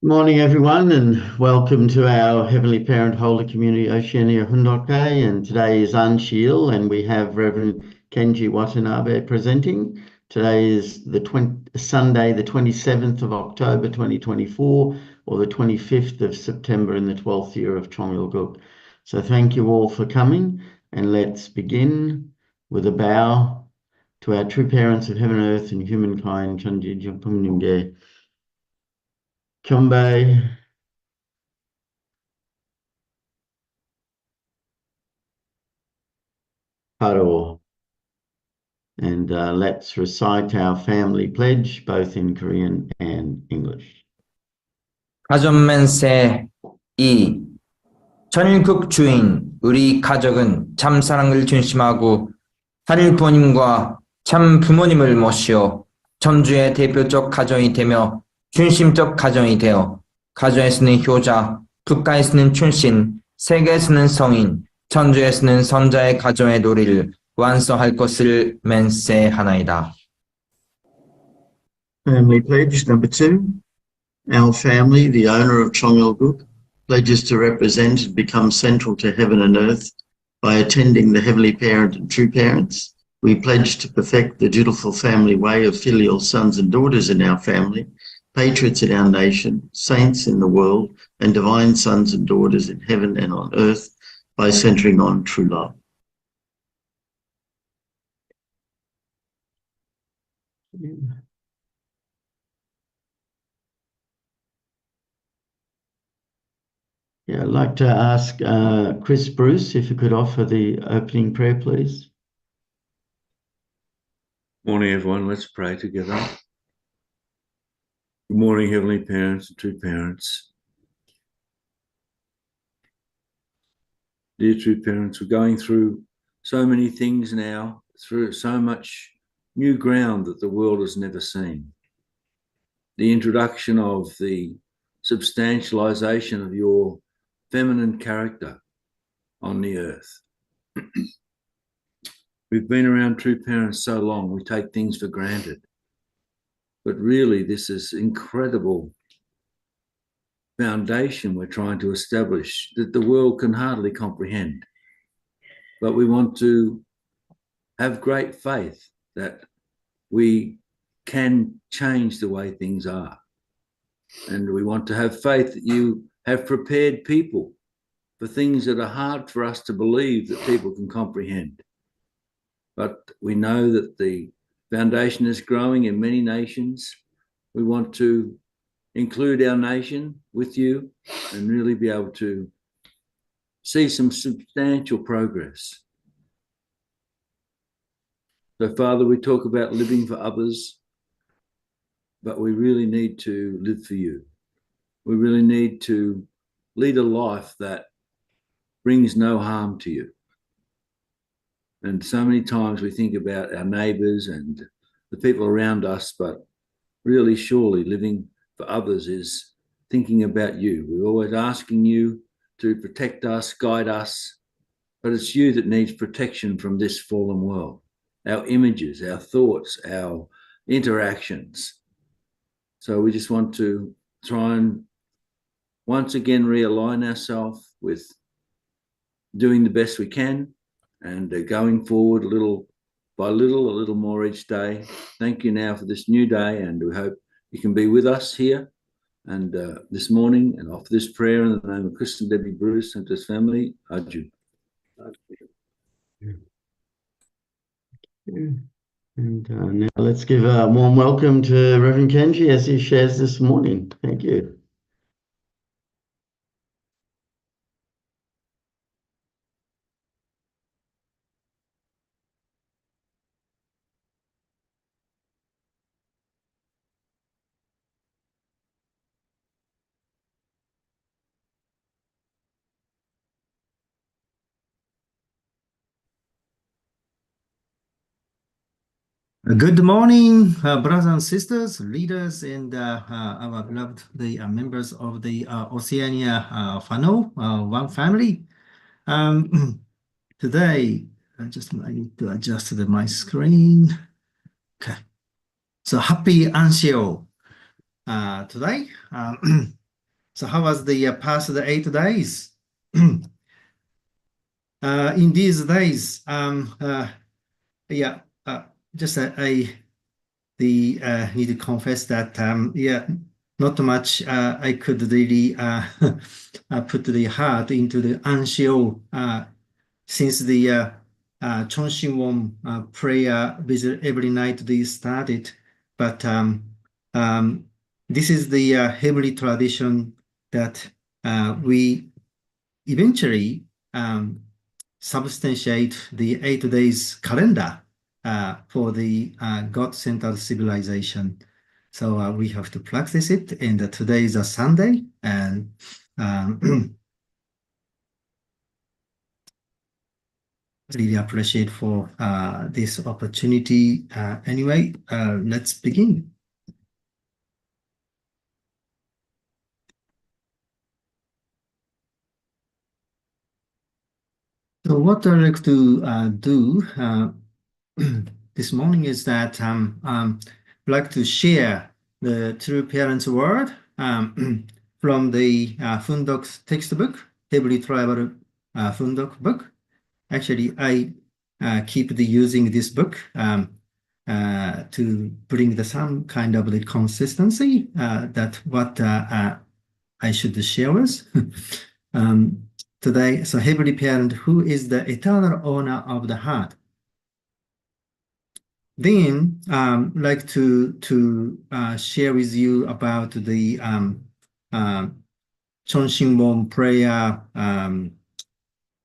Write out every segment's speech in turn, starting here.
Morning, everyone, and welcome to our Heavenly Parent Holder Community Oceania Hundoke. And today is Ahn Shi Il, and we have Rev Kenji Watanabe presenting. Today is Sunday, the 27th of October 2024, or the 25th of September in the 12th year of Chongyol. So thank you all for coming, and let's begin with a bow to our true parents of heaven and earth and humankind, Chanji Jumpunge. Kyombe, Paro. And let's recite our family pledge, both in Korean and English. 가전맨세 2. 천일국 주인 우리 가족은 참 사랑을 중심하고 하늘 부모님과 참 부모님을 모시어 천주의 대표적 가정이 되며 중심적 가정이 되어 가정에서는 효자, 국가에서는 춘신, 세계에서는 성인, 천주에서는 선자의 가정의 도리를 완성할 것을 맹세하나이다. Family pledge number 2. Our family, the owner of Chongyol, pledges to represent and become central to heaven and earth by attending the Heavenly Parent and True Parents. We pledge to perfect the dutiful family way of filial sons and daughters in our family, patriots in our nation, saints in the world, and divine sons and daughters in heaven and on earth by centering on true love. Yeah, I'd like to ask Chris Bruce if you could offer the opening prayer, please. Morning, everyone. Let's pray together. Good morning, Heavenly Parents and True Parents. Dear True Parents, we're going through so many things now, through so much new ground that the world has never seen. The introduction of the substantialization of your feminine character on the earth. We've been around true parents so long, we take things for granted. But really, this is incredible foundation we're trying to establish that the world can hardly comprehend. But we want to have great faith that we can change the way things are. And we want to have faith that you have prepared people for things that are hard for us to believe that people can comprehend. But we know that the foundation is growing in many nations. We want to include our nation with you and really be able to see some substantial progress. So, Father, we talk about living for others, but we really need to live for you. We really need to lead a life that brings no harm to you. And so many times we think about our neighbours and the people around us, but really, surely living for others is thinking about you. We're always asking you to protect us, guide us, but it's you that needs protection from this fallen world. Our images, our thoughts, our interactions. So we just want to try and once again realign ourselves with doing the best we can and going forward little by little, a little more each day. Thank you now for this new day, and we hope you can be with us here and this morning, and offer this prayer in the name of Chris and Debbie Bruce and his family. Aju. And now let's give a warm welcome to Reverend Kenji as he shares this morning. Thank you. Good morning, brothers and sisters, leaders, and our beloved members of the Oceania Whanau, one family. Today, I need to adjust my screen. Okay, so happy Ahn Shi Il today. So how was the past 8 days? In these days, just I need to confess that not much I could really put the heart into the Ahn Shi Il since the Chonshin prayer visit every night they started. But this is the heavenly tradition that we eventually substantiate the 8 days calendar for the God-centered civilization. So we have to practice it. And today is a Sunday, and really appreciate for this opportunity. Anyway, let's begin. So what I'd like to do this morning is that I'd like to share the True Parents Word from the Fundok textbook, Heavenly Tribal Fundok book. Actually, I keep using this book to bring some kind of the consistency that what I should share with. Today, so Heavenly Parent, who is the eternal owner of the heart. Then, like to share with you about the Chonshin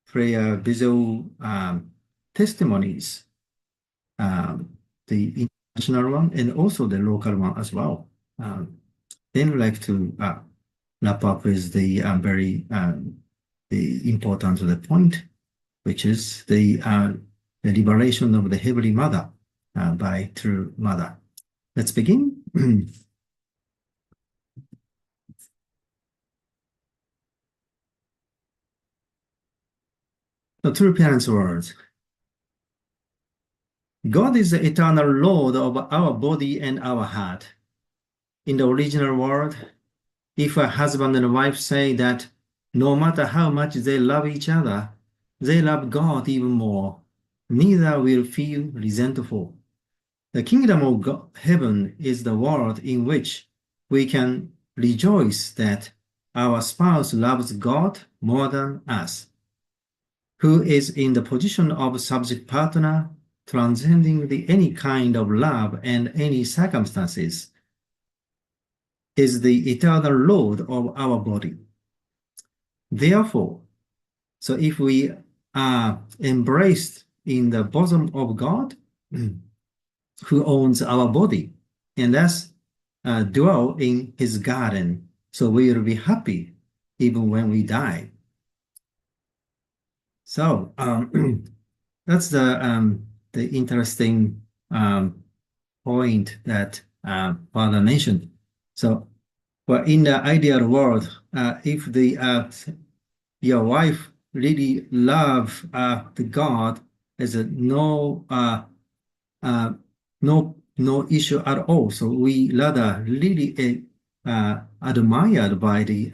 prayer visual testimonies, the international one and also the local one as well. Then, like to wrap up with the very the importance of the point, which is the the liberation of the Heavenly Mother by True Mother. Let's begin. The True Parents' words. God is the eternal Lord of our body and our heart. In the original world, if a husband and wife say that no matter how much they love each other, they love God even more, neither will feel resentful. The kingdom of heaven is the world in which we can rejoice that our spouse loves God more than us, who is in the position of subject partner, transcending any kind of love and any circumstances, is the eternal Lord of our body. Therefore, so if we are embraced in the bosom of God, who owns our body, and thus dwell in his garden, so we will be happy even when we die. So that's the interesting point that Father mentioned. So, well, in the ideal world, if your wife really love the God, there's no issue at all. So we rather really admired by the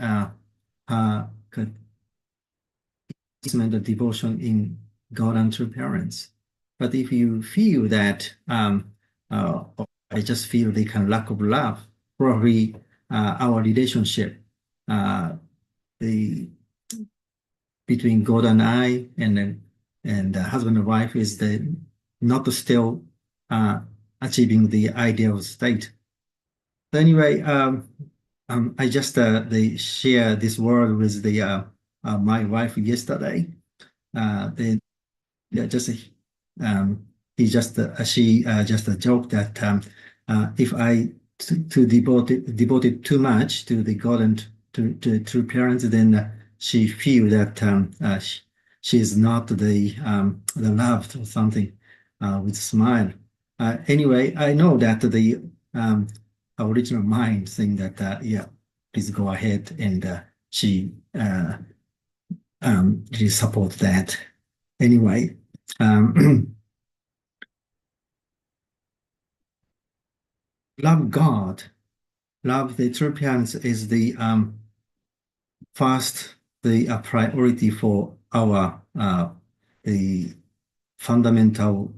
devotion in God and True Parents. But if you feel that I just feel the kind of lack of love, probably our relationship between God and I and the husband and wife is not still achieving the ideal state. So anyway, I just share this word with my wife yesterday. She just joked that if I devoted too much to the God and to True Parents, then she feel that she is not the loved or something with a smile. Anyway, I know that the original mind saying that yeah, please go ahead, and she really support that. Anyway, love God, love the True Parents is the first priority for our the fundamental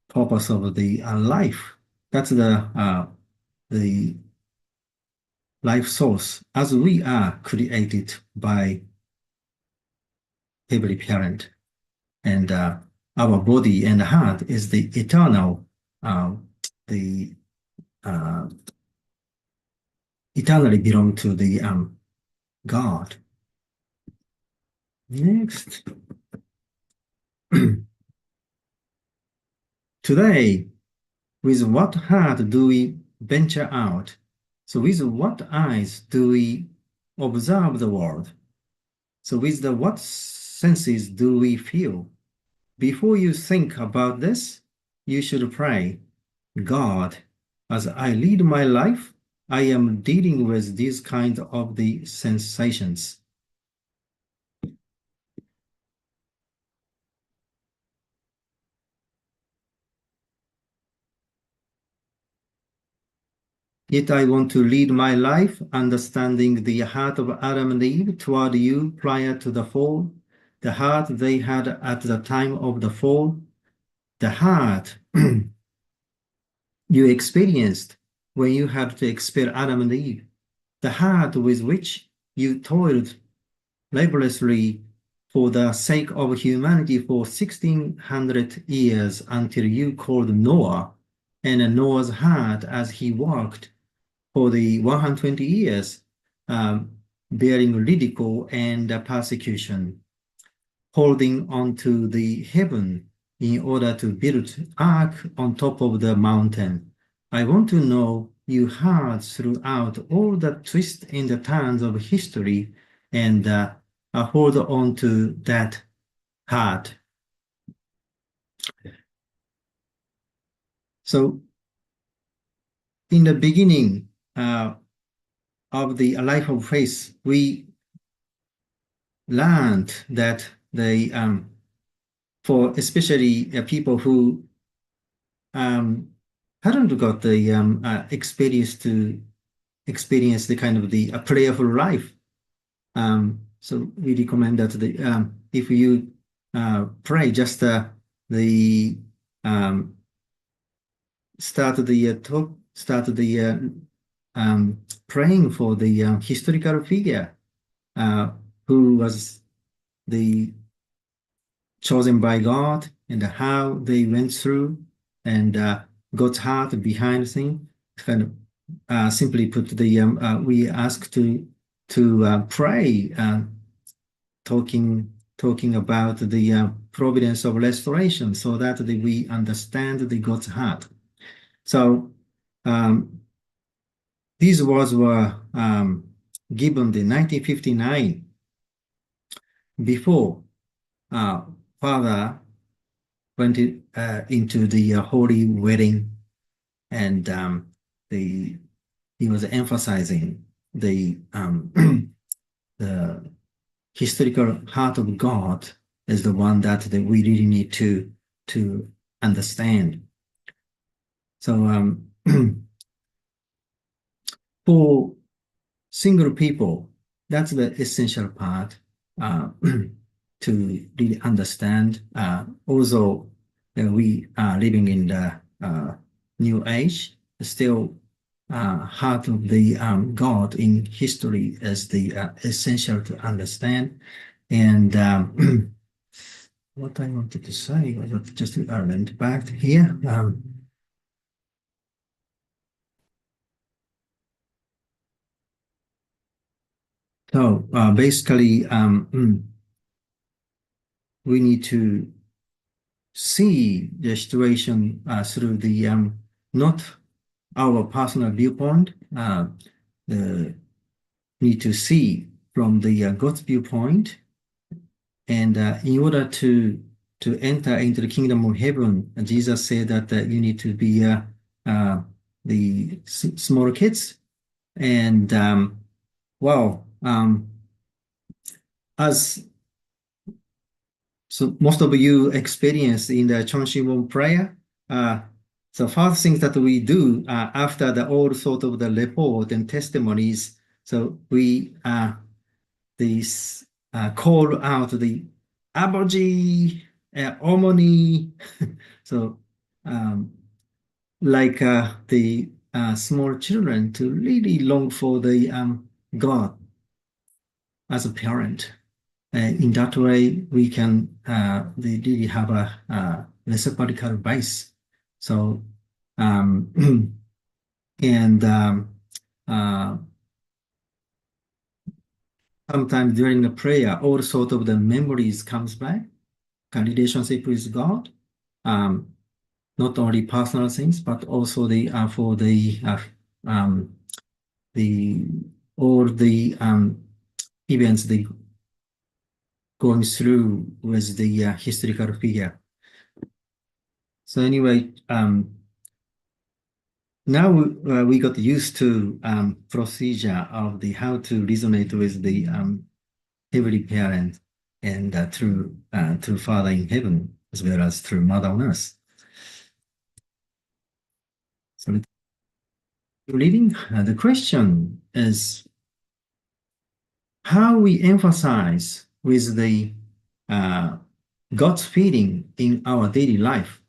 purpose of the life. That's the life source, as we are created by Heavenly Parent, and our body and heart is the eternal, eternally belong to the God. Next. Today, with what heart do we venture out? So with what eyes do we observe the world? So with what senses do we feel? Before you think about this, you should pray, God, as I lead my life, I am dealing with these kinds of the sensations. Yet I want to lead my life understanding the heart of Adam and Eve toward you prior to the fall, the heart they had at the time of the fall, the heart you experienced when you had to expel Adam and Eve, the heart with which you toiled laboriously for the sake of humanity for 1600 years until you called Noah, and Noah's heart as he worked for the 120 years, bearing ridicule and persecution, holding on to the heaven in order to build ark on top of the mountain. I want to know you heard throughout all the twists and the turns of history, and hold on to that heart. So in the beginning of the life of faith, we learned that they, for especially people who hadn't got the experience to experience the kind of the prayerful life. So we recommend that if you pray, just start praying for the historical figure who was the chosen by God and how they went through and God's heart behind the thing. Kind of simply put, we ask to pray, talking about the providence of restoration, so that we understand the God's heart. So these words were given in 1959 before Father went into the holy wedding, and he was emphasizing the the historical heart of God is the one that we really need to understand. So for single people, that's the essential part to really understand. Also, we are living in the new age, still heart of the God in history is the essential to understand. And what I wanted to say, I just went back here. So basically, we need to see the situation through the not our personal viewpoint. Need to see from the God's viewpoint, and in order to enter into the kingdom of heaven, Jesus said that you need to be the small kids, and as so most of you experience in the Chonshimon prayer, the first things that we do after all sort of the report and testimonies, so we call out the Abaji, Omoni, so like the small children to really long for the God as a parent. In that way, we can really have a reciprocal base. So, and sometimes during the prayer, all sort of the memories comes back, relationship with God, not only personal things, but also the for the all the events they going through with the historical figure. So anyway, now we got used to procedure of the how to resonate with the heavenly parent, and through Father in heaven, as well as through Mother on earth. So reading, the question is how we emphasize with the God's feeling in our daily life.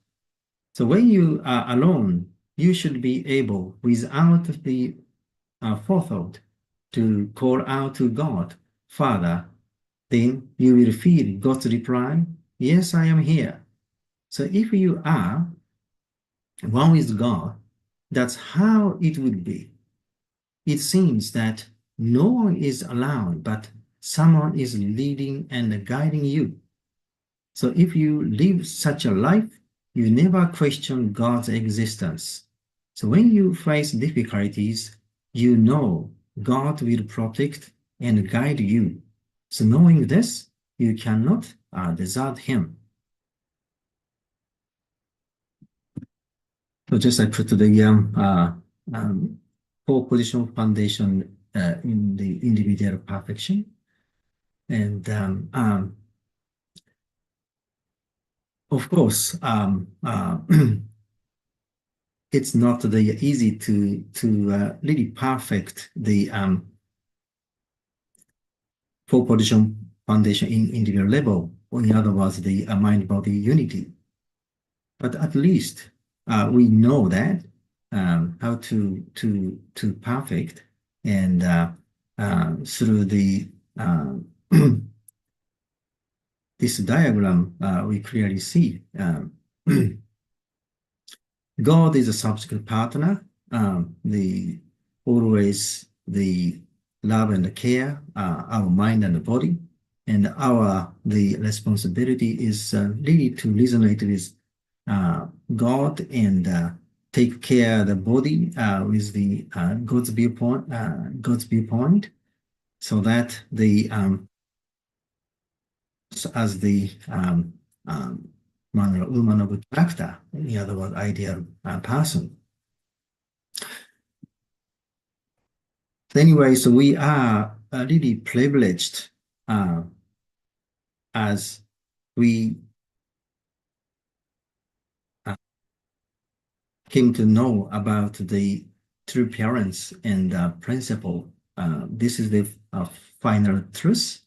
So when you are alone, you should be able, without the forethought, to call out to God, Father. Then you will feel God's reply, yes, I am here. So if you are one with God, that's how it would be. It seems that no one is around, but someone is leading and guiding you. So if you live such a life, you never question God's existence. So when you face difficulties, you know God will protect and guide you. So knowing this, you cannot desert Him. So just I put the four position foundation in the individual perfection, and of course it's not the easy to really perfect the four position foundation in individual level, or in other words, the mind-body unity. But at least we know that how to perfect, and through the this diagram we clearly see God is a subsequent partner. The always the love and the care, our mind and the body, and the responsibility is really to resonate with God and take care of the body with the God's viewpoint, so that the as the man or woman of character, in other words, ideal person. Anyway, so we are really privileged as we came to know about the true parents and principle. This is the final truth,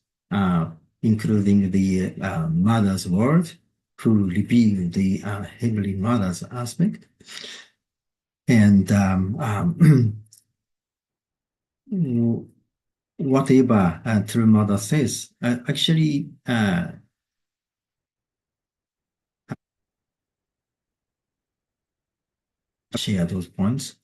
including the mother's word, who reveal the heavenly mother's aspect. And whatever true mother says, actually share those points.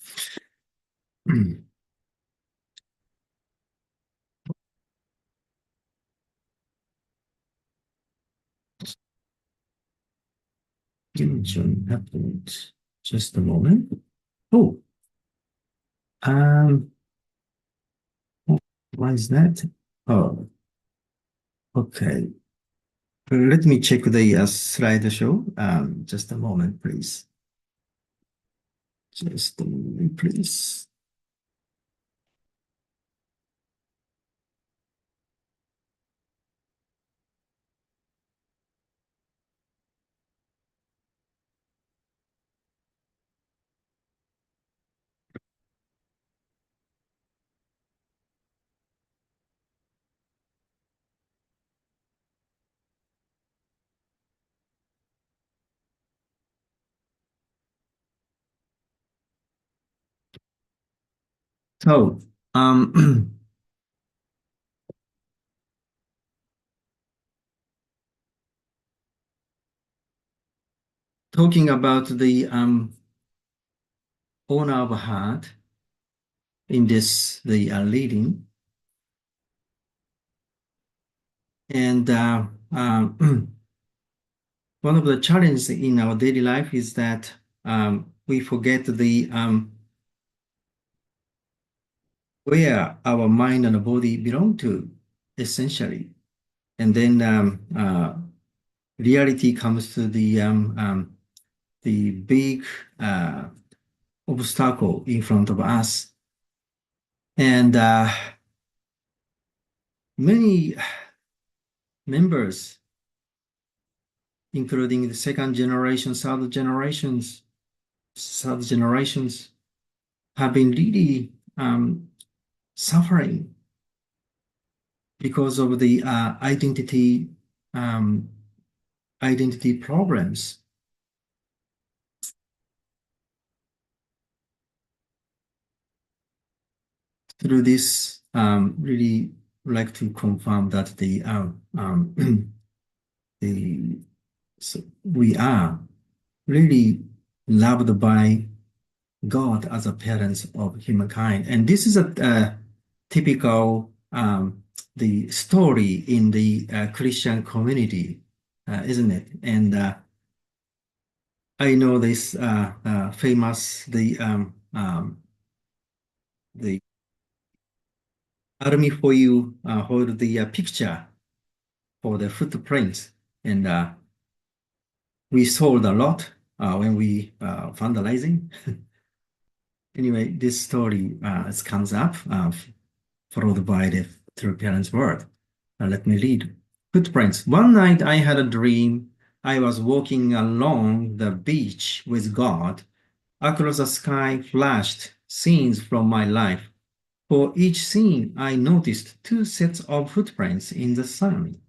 Happened. Just a moment. Oh, why is that? Oh, okay. Let me check the slideshow. Just a moment, please. Just a moment, please. So, talking about the owner of a heart in this, the leading, and one of the challenges in our daily life is that we forget the where our mind and body belong to, essentially. And then reality comes to the big obstacle in front of us. And many members, including the second generation, third generations, have been really suffering because of the identity problems. Through this, really like to confirm that so we are really loved by God as a parents of humankind, and this is a typical the story in the Christian community, isn't it? And I know this famous the army for you hold the picture for the footprints, and we sold a lot when we vandalizing. Anyway, this story comes up, followed by the true parents' word. Let me read. Footprints. One night I had a dream. I was walking along the beach with God. Across the sky flashed scenes from my life. For each scene, I noticed two sets of footprints in the sand.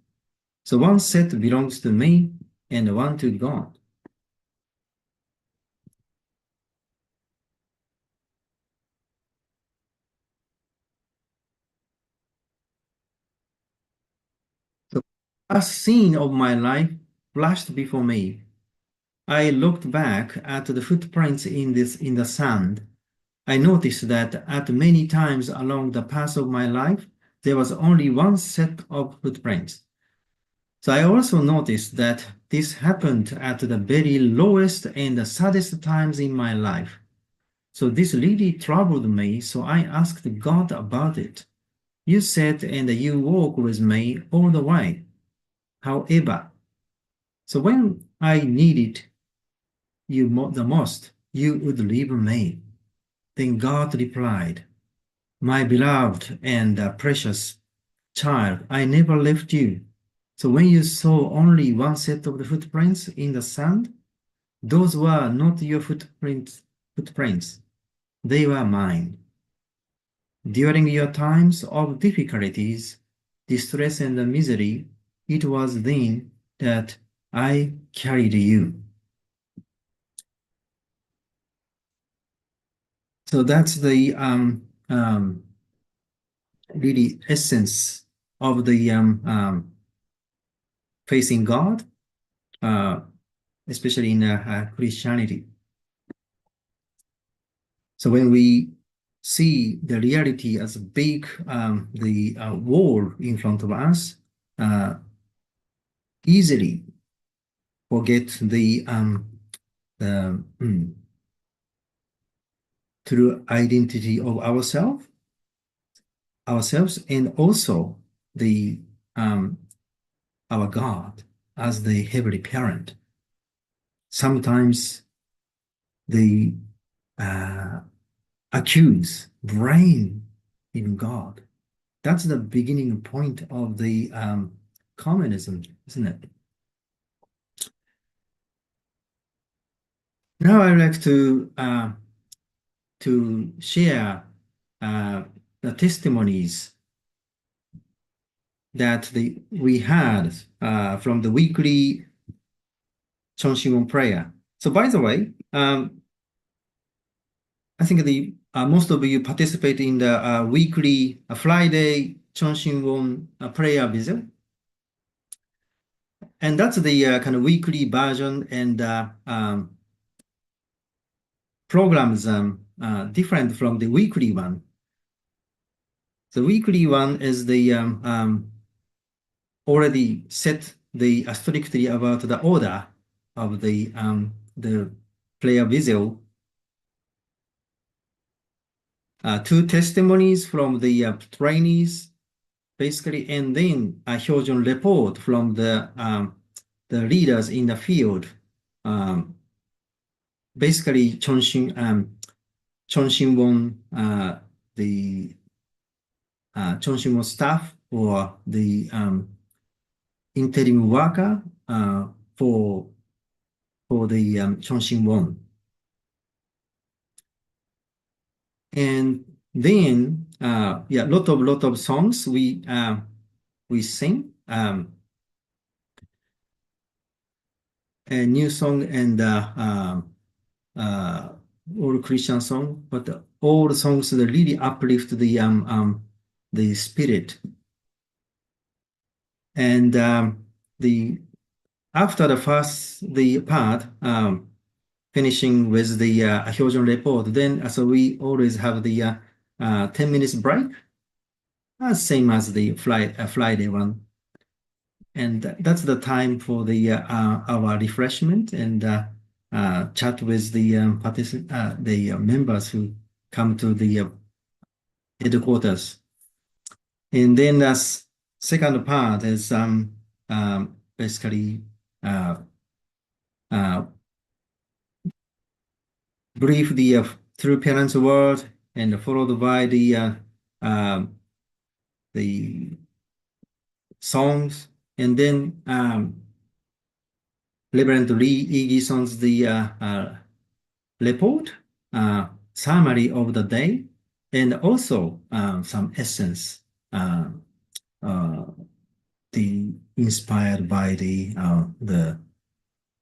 So one set belongs to me and one to God. So a scene of my life flashed before me. I looked back at the footprints in the sand. I noticed that at many times along the path of my life, there was only one set of footprints. So I also noticed that this happened at the very lowest and the saddest times in my life. So this really troubled me, so I asked God about it. You said, and you walk with me all the way. However, so when I needed you the most, you would leave me. Then God replied, my beloved and precious child, I never left you. So when you saw only one set of the footprints in the sand, those were not your footprints. They were mine. During your times of difficulties, distress, and misery, it was then that I carried you. So that's the really essence of the facing God, especially in Christianity. So when we see the reality as big, the wall in front of us, easily forget the true identity of ourselves, and also the our God as the heavenly parent. Sometimes they accuse, blame even God. That's the beginning point of the communism, isn't it? Now I'd like to share the testimonies that we had from the weekly Chonshingon prayer. So by the way, I think most of you participate in the weekly Friday Chonshingon prayer visit. And that's the kind of weekly version, and programs different from the weekly one. The weekly one is the already set strictly about the order of the prayer visual. Two testimonies from the trainees, basically, and then a Hyojun report from the leaders in the field. Basically, Chonshinwon, the Chonshinwon staff or the interim worker for the Chonshinwon. And then, yeah, lot of songs we sing, a new song and all Christian song, but all songs that really uplift the spirit. And after the first part, finishing with the Hyojun report, then so we always have the 10 minutes break, same as the Friday one. And that's the time for the our refreshment and chat with the members who come to the headquarters. And then the second part is basically brief the true parents word and followed by the songs, and then Reverend Lee Igison's the report, summary of the day, and also some essence, the inspired by the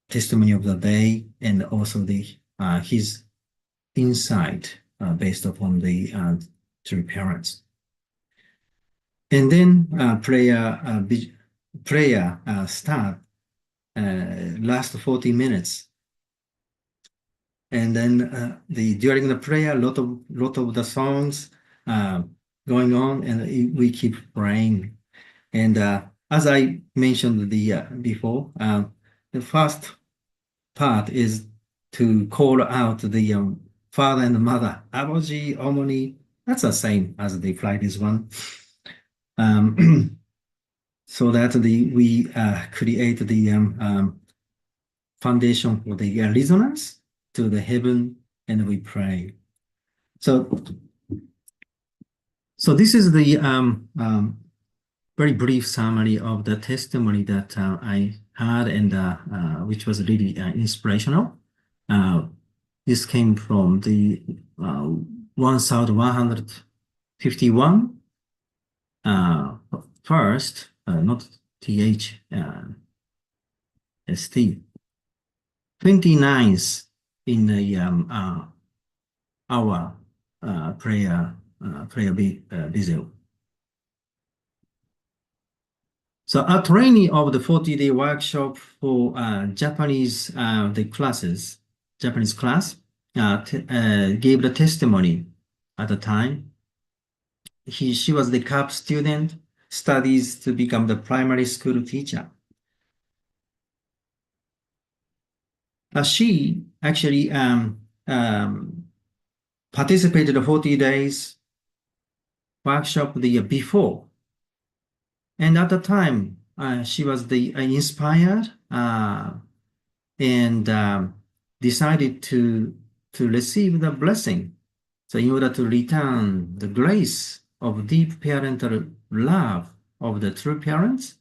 testimony of the day, and also the his insight based upon the true parents. And then prayer start last 40 minutes. And then during the prayer, lot of the songs going on, and we keep praying. And as I mentioned before, the first part is to call out the father and mother, 아버지, 어머니. That's the same as the Friday's one. So that we create the foundation for the resonance to the heaven, and we pray. So this is the very brief summary of the testimony that I had, and which was really inspirational. This came from the 1151 first, not TH, ST. 29th in the our prayer video. So a training of the 40-day workshop for Japanese Japanese class gave the testimony at the time. She was the CAP student, studies to become the primary school teacher. She actually participated in the 40 days workshop the year before. And at the time, she was inspired and decided to receive the blessing. So in order to return the grace of deep parental love of the true parents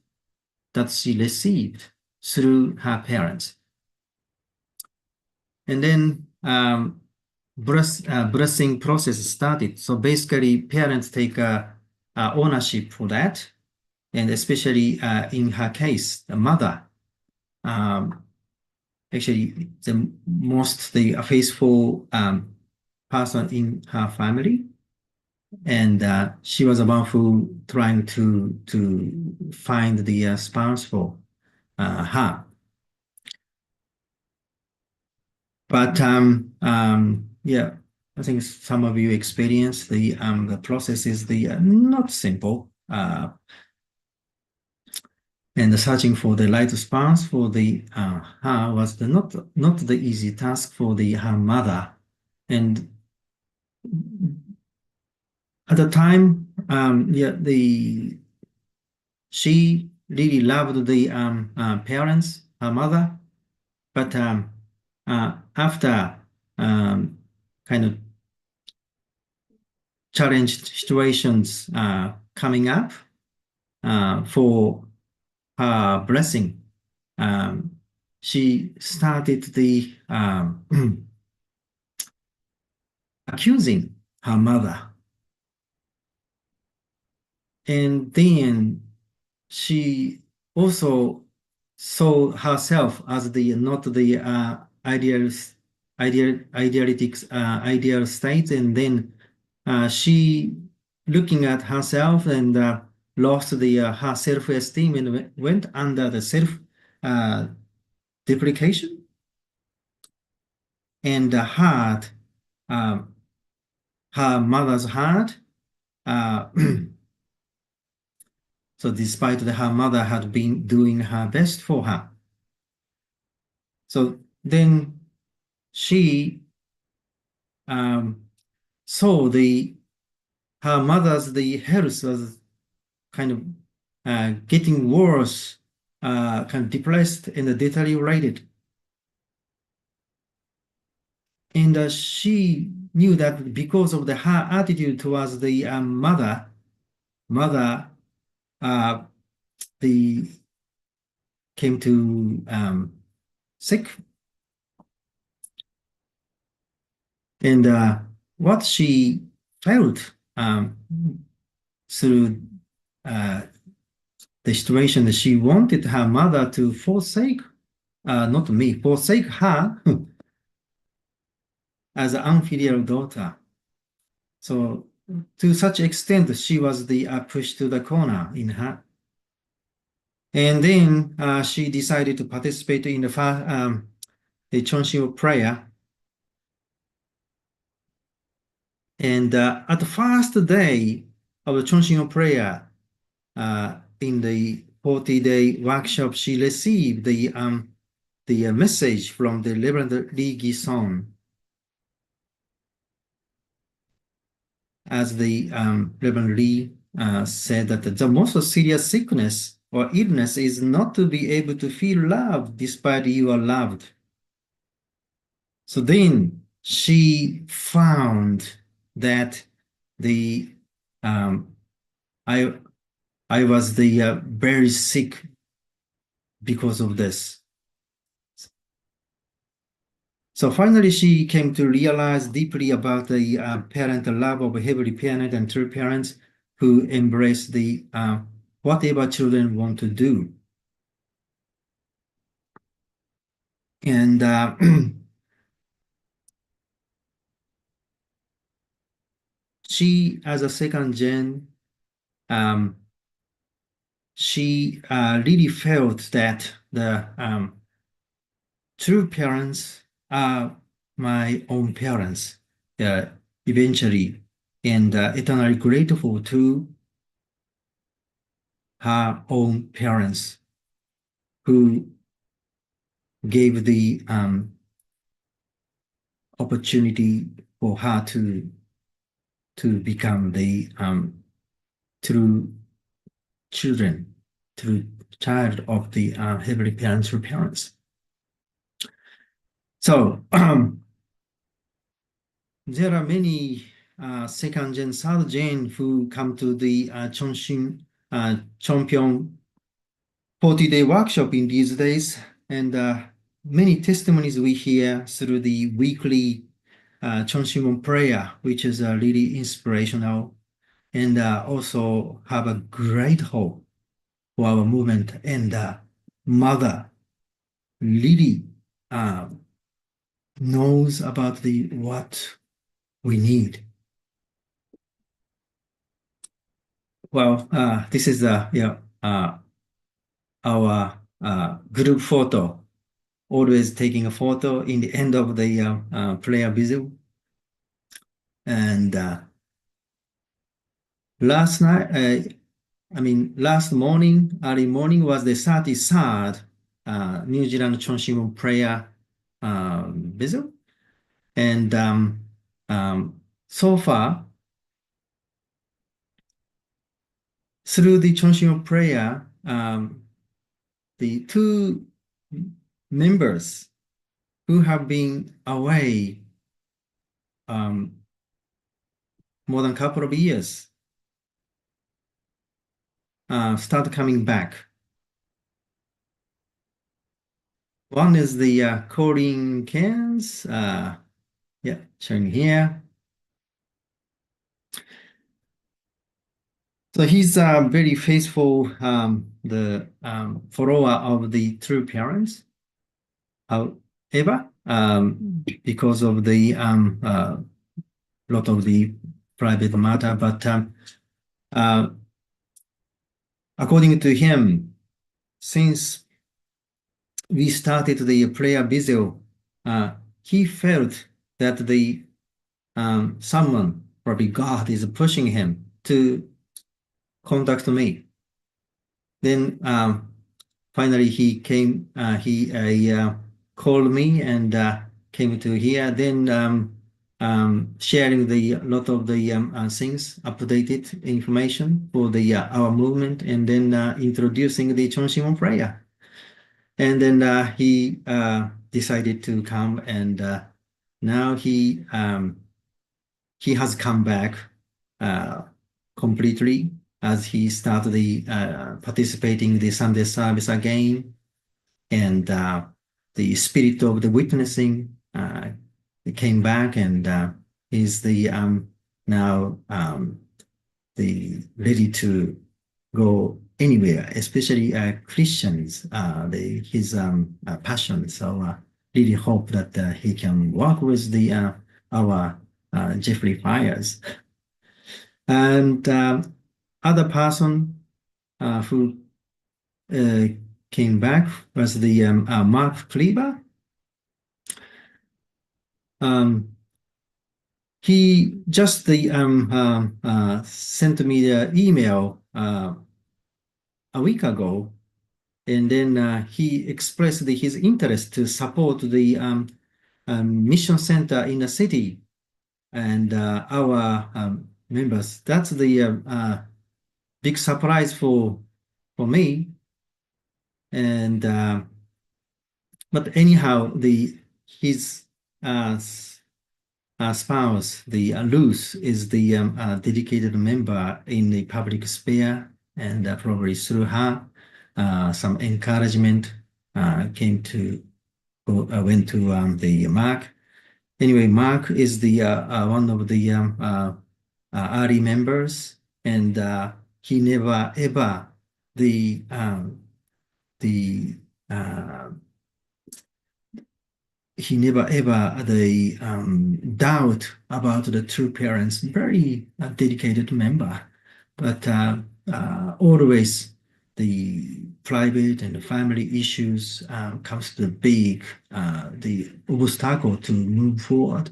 that she received through her parents. And then blessing process started. So basically, parents take ownership for that, and especially in her case, the mother, actually the most faithful person in her family, and she was the one who trying to find the spouse for her. But yeah, I think some of you experience the process is not simple, and searching for the right spouse for her was not the easy task for her mother. And at the time, yeah, she really loved the parents, her mother, but after kind of challenged situations coming up for her blessing, she started accusing her mother. And then she also saw herself as not the ideal state, and then she looking at herself and lost her self-esteem and went under the self-deprecation, and her mother's heart. So despite that her mother had been doing her best for her. So then she saw her mother's health was kind of getting worse, kind of depressed and deteriorated. And she knew that because of her attitude towards the mother, the came to sick. And what she felt through the situation that she wanted her mother to forsake, not me, forsake her as an unfilial daughter. So to such extent, she was the pushed to the corner in her. And then she decided to participate in the Chonshin prayer. And at the first day of the Chonshin prayer, in the 40-day workshop, she received the message from the Reverend Lee Gi-son. As the Reverend Lee said that the most serious sickness or illness is not to be able to feel love despite you are loved. So then she found that I was very sick because of this. So finally, she came to realize deeply about the parent love of heavenly parent and true parents who embrace the whatever children want to do. And she, as a second gen, she really felt that the true parents are my own parents eventually, and eternally grateful to her own parents who gave the opportunity for her to become the true children, true child of the heavenly parents or parents. So there are many second gen, third gen who come to the Chonshin Chonpyeong 40-day workshop in these days, and many testimonies we hear through the weekly Chonshin prayer, which is really inspirational, and also have a great hope for our movement. And Mother really knows about what we need. Well, this is our group photo. Always taking a photo in the end of the prayer visit. And last morning, early morning was the 33rd New Zealand Chonshin prayer visit. And so far, through the Chonshin prayer, the two members who have been away more than a couple of years start coming back. One is the Colin Cairns, showing here. So he's very faithful, the follower of the true parents. However, because of the lot of the private matter, but according to him, since we started the prayer video, he felt that the someone, probably God, is pushing him to contact me. Then finally he came, he called me and came to here. Then sharing the lot of the things, updated information for the our movement, and then introducing the Chonshin prayer. And then he decided to come and now he has come back completely as he started the participating in the Sunday service again, and the spirit of the witnessing came back, and he's the now the ready to go anywhere, especially Christians, his passion. So really hope that he can work with the our Jeffrey Fires. And other person who came back was the Mark Kleber. He just sent me the email a week ago, and then he expressed his interest to support the mission center in the city and our members. That's the big surprise for me. And but anyhow, his spouse, the Luz, is the dedicated member in the public sphere, and probably through her, some encouragement went to the Mark. Anyway, Mark is the one of the early members, and he never ever doubt about the true parents. Very dedicated member, but always the private and the family issues comes to the big the obstacle to move forward,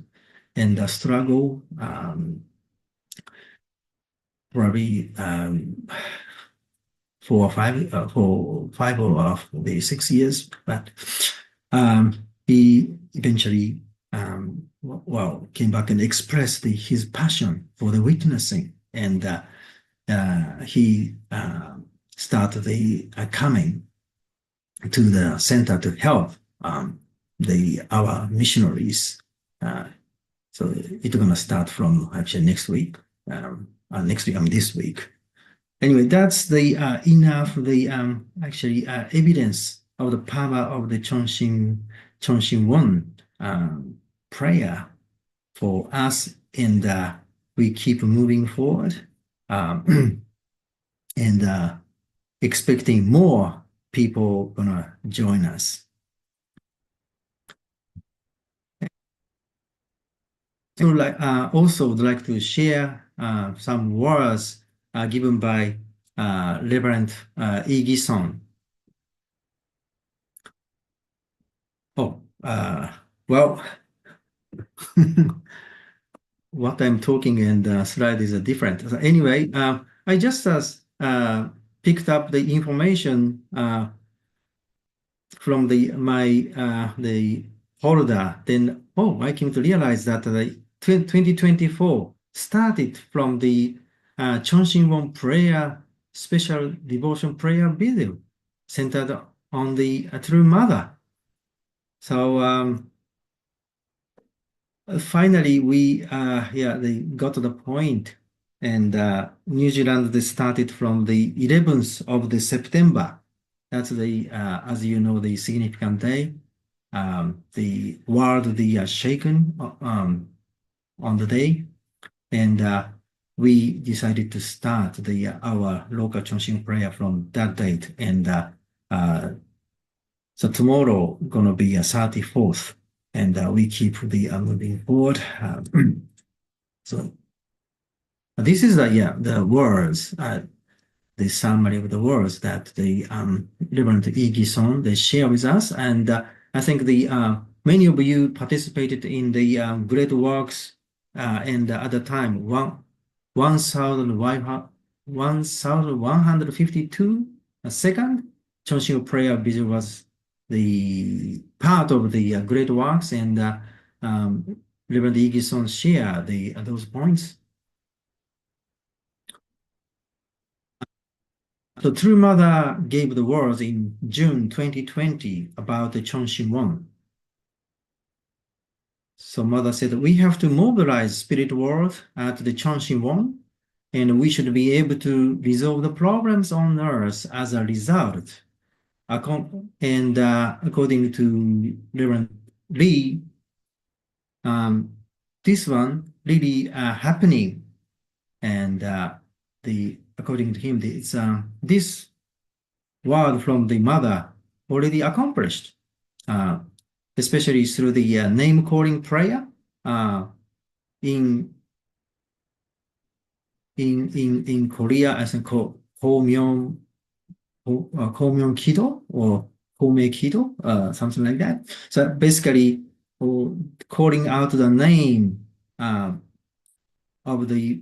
and the struggle probably for 5 of the 6 years, but he eventually came back and expressed his passion for the witnessing, and he started coming to the center to help our missionaries. So it's gonna start from actually next week. This week. Anyway, that's the enough actually evidence of the power of the Chonshin Won prayer for us, and we keep moving forward and expecting more people gonna join us. I would also would like to share some words given by Reverend Lee Gi-son. Well, what I'm talking and the slide is different. So anyway, I just picked up the information from the folder. Then I came to realize that the 2024 started from the Chonshin Won prayer, special devotion prayer video centered on the True Mother. So finally, they got to the point, and New Zealand, they started from the 11th of the September. That's the, as you know, the significant day. The world, shaken on the day, and we decided to start our local Chonshin prayer from that date, and so tomorrow gonna be 34th, and we keep moving forward. So this is the words, the summary of the words that the Reverend Lee Gi-son they share with us, and I think many of you participated in the great works, and at the time 1,152 second Chonshin prayer video was the part of the great works, and Reverend Lee Gi-son share those points. The True Mother gave the words in June 2020 about the Chonshin Won. So mother said, we have to mobilize spirit world at the Changxing Won, and we should be able to resolve the problems on earth as a result. And according to Reverend Lee, this one really happening, and according to him, it's this word from the mother already accomplished, especially through the name calling prayer in Korea as a Komyeon Kido or Kome Kido, something like that. So basically, calling out the name of the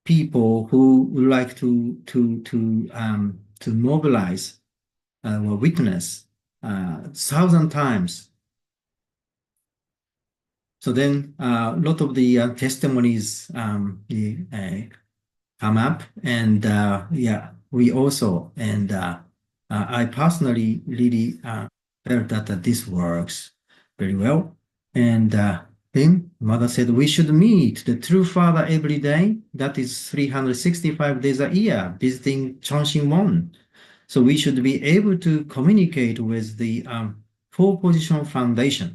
people who would like to mobilize or witness 1,000 times. So then a lot of the testimonies come up, and yeah, we also, and I personally really felt that this works very well. And then mother said we should meet the true father every day. That is 365 days a year, visiting Changxing Won. So we should be able to communicate with the Four Position Foundation.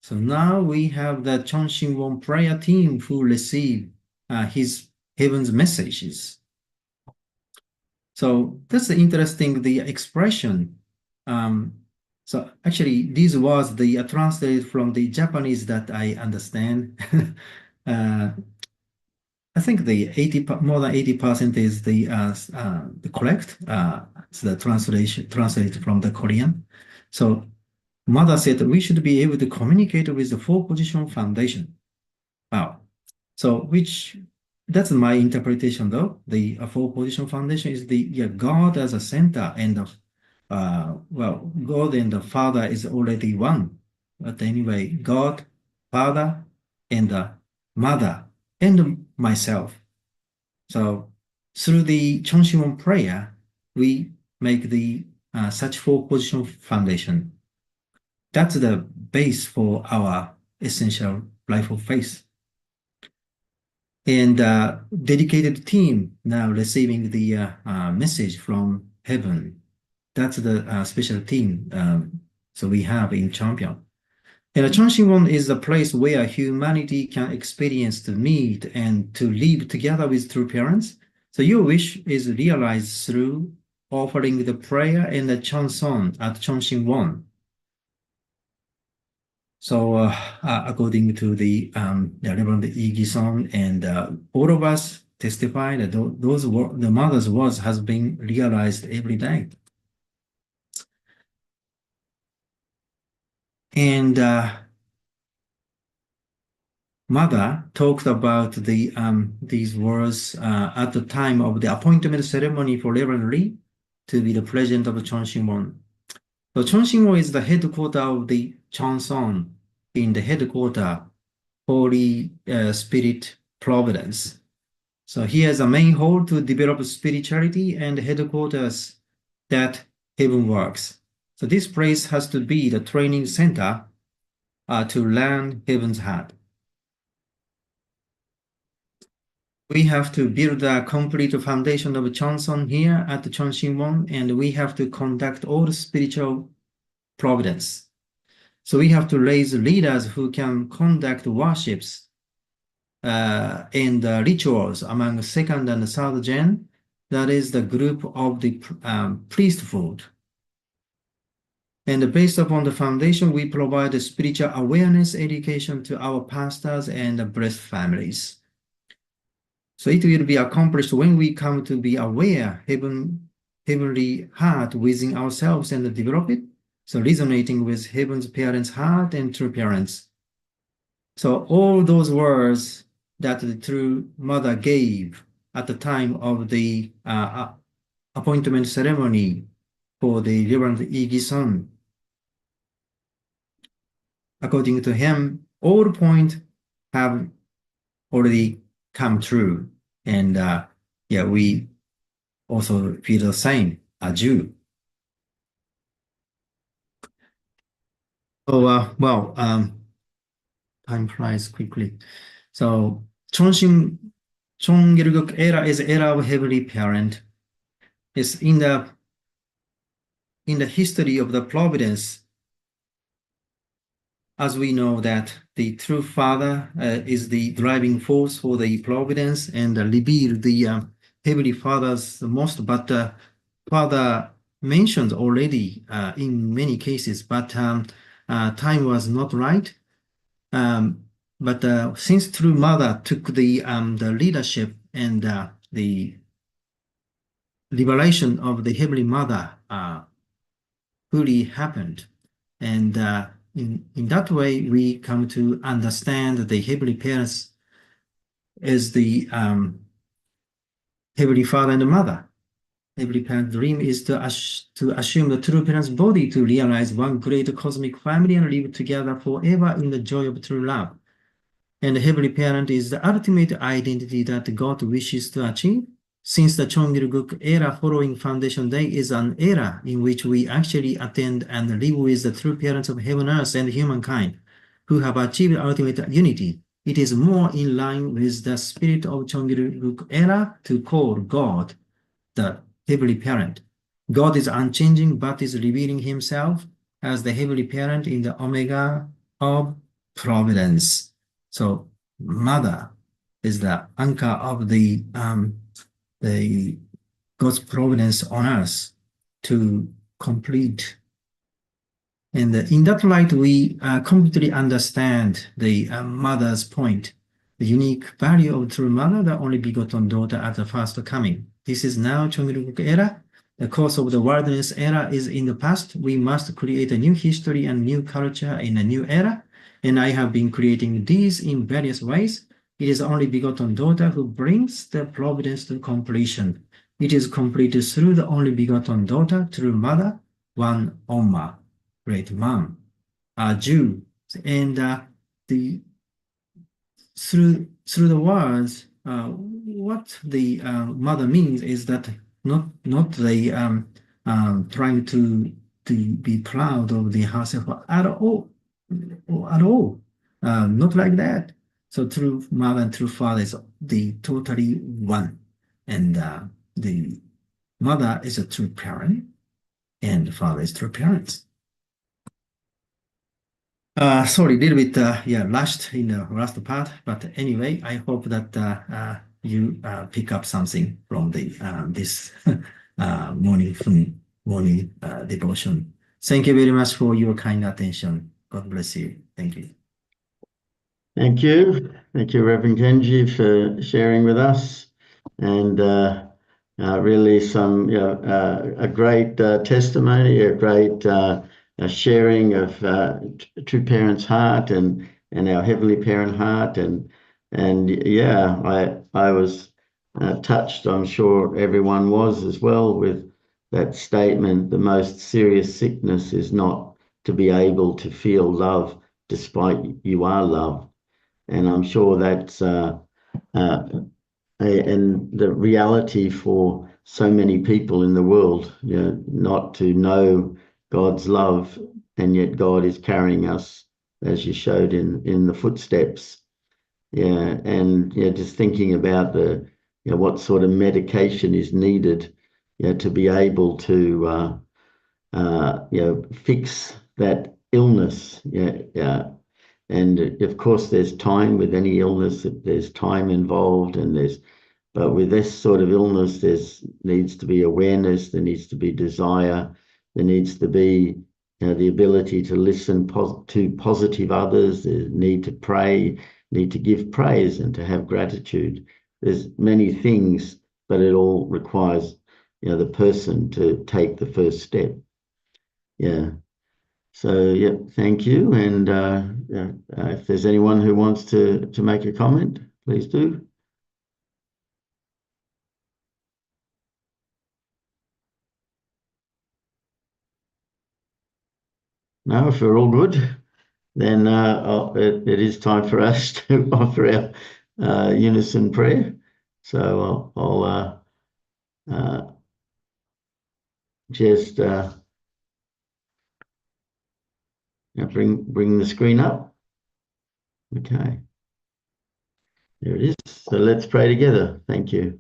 So now we have the Changxing Won prayer team who receive his heaven's messages. So that's interesting, the expression. So actually, these was the translated from the Japanese that I understand. I think the more than 80% is the correct. It's the translated from the Korean. So mother said we should be able to communicate with the Four Position Foundation. Wow. So that's my interpretation though. The Four Position Foundation is the God as a center, and well, God and the Father is already one. But anyway, God, Father, and the Mother, and myself. So through the Changxing Won prayer, we make the such Four Position Foundation. That's the base for our essential life of faith. And dedicated team now receiving the message from heaven. That's the special team so we have in Champion. And Changxing Won is a place where humanity can experience to meet and to live together with true parents. So your wish is realized through offering the prayer and the chanson at Changxing Won. So according to the Reverend Igi-san and all of us testify that the mother's words has been realized every day. And mother talked about these words at the time of the appointment ceremony for Reverend Lee to be the president of Changxing Won. So Changxing Won is the headquarters of the Chanson in the headquarters, Holy Spirit Providence. So he has a main hall to develop spirituality and headquarters that heaven works. So this place has to be the training center to learn heaven's heart. We have to build a complete foundation of Chanson here at the Changxing Won, and we have to conduct all the spiritual providence. So we have to raise leaders who can conduct worships and rituals among second and third gen. That is the group of the priesthood. And based upon the foundation, we provide spiritual awareness education to our pastors and blessed families. So it will be accomplished when we come to be aware heavenly heart within ourselves and develop it. So resonating with heaven's parents' heart and true parents. So all those words that the true mother gave at the time of the appointment ceremony for the Reverend Igi-san, according to him, all points have already come true. And yeah, we also feel the same as you. So, well, time flies quickly. So Chonggilguk era is era of Heavenly Parent. It's in the history of the providence, as we know that the true Father is the driving force for the providence and reveal the Heavenly Father's most, but Father mentioned already in many cases, but time was not right. But since True Mother took the leadership and the liberation of the Heavenly Mother fully happened, and in that way we come to understand the Heavenly Parents as the Heavenly Father and Mother. Heavenly Parent dream is to assume the true parent's body to realize one great cosmic family and live together forever in the joy of true love. And the Heavenly Parent is the ultimate identity that God wishes to achieve. Since the Chonggilguk era following Foundation Day is an era in which we actually attend and live with the true parents of heaven, earth, and humankind, who have achieved ultimate unity, it is more in line with the spirit of Chonggilguk era to call God the Heavenly Parent. God is unchanging but is revealing himself as the Heavenly Parent in the Omega of Providence. So Mother is the anchor of the God's providence on earth to complete. And in that light, we completely understand the mother's point, the unique value of true mother, the only begotten daughter at the first coming. This is now Chonggilguk era. The course of the worldliness era is in the past. We must create a new history and new culture in a new era. And I have been creating these in various ways. It is only begotten daughter who brings the providence to completion. It is completed through the only begotten daughter, true mother, one Oma, great mom, a Jew. And through the words, what the mother means is that not the trying to be proud of the herself at all, not like that. So true mother and true father is the totally one, and the mother is a true parent, and the father is true parents. Sorry, a little bit rushed in the last part, but anyway, I hope that you pick up something from the this morning devotion. Thank you very much for your kind attention. God bless you. Thank you. Thank you. Thank you, Reverend Kenji, for sharing with us. And really a great testimony, a great a sharing of true parent's heart and our heavenly parent heart, and yeah, I was touched. I'm sure everyone was as well with that statement. The most serious sickness is not to be able to feel love despite you are loved, and I'm sure that's and the reality for so many people in the world, not to know God's love, and yet God is carrying us, as you showed in the footsteps. And just thinking about what sort of medication is needed, to be able to fix that illness. And of course, there's time with any illness. There's time involved, but with this sort of illness, there needs to be awareness. There needs to be desire. There needs to be the ability to listen to positive others. There's need to pray, need to give praise, and to have gratitude. There's many things, but it all requires the person to take the first step. So thank you. And if there's anyone who wants to make a comment, please do. No, if we're all good, then it is time for us to offer our unison prayer. So I'll just bring the screen up. Okay. There it is. So let's pray together. Thank you.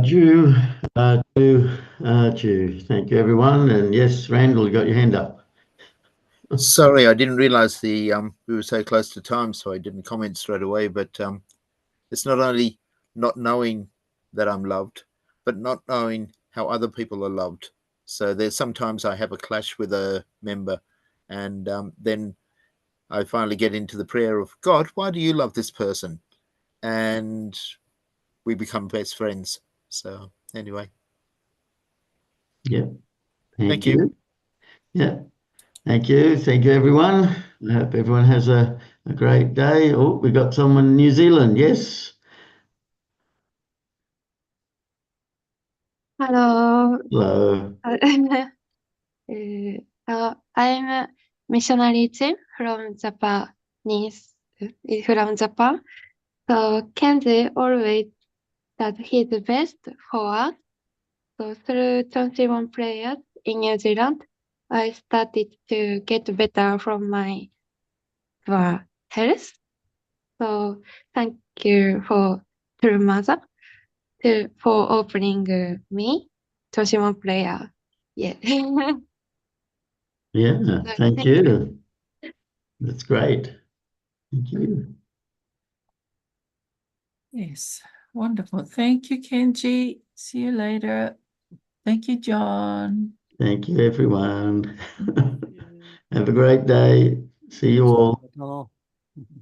Jew, Jew. Thank you, everyone. And yes, Randall, you got your hand up. Sorry, I didn't realize we were so close to time, so I didn't comment straight away. But it's not only not knowing that I'm loved, but not knowing how other people are loved. So there's sometimes I have a clash with a member, and then I finally get into the prayer of God, why do you love this person? And we become best friends. So anyway. Yeah. Thank you. Yeah. Thank you. Thank you, everyone. I hope everyone has a great day. Oh, we got someone in New Zealand. Yes. Hello. Hello. I'm missionary Jim from Japanese, from Japan. So Kenji always does his best for us. So through 21 prayers in New Zealand, I started to get better from my health. So thank you for True Mother for opening me 21 prayer. Yeah. Yeah. Thank you. That's great. Thank you. Yes, wonderful. Thank you, Kenji. See you later. Thank you, John. Thank you, everyone. Have a great day. See you all. Hello.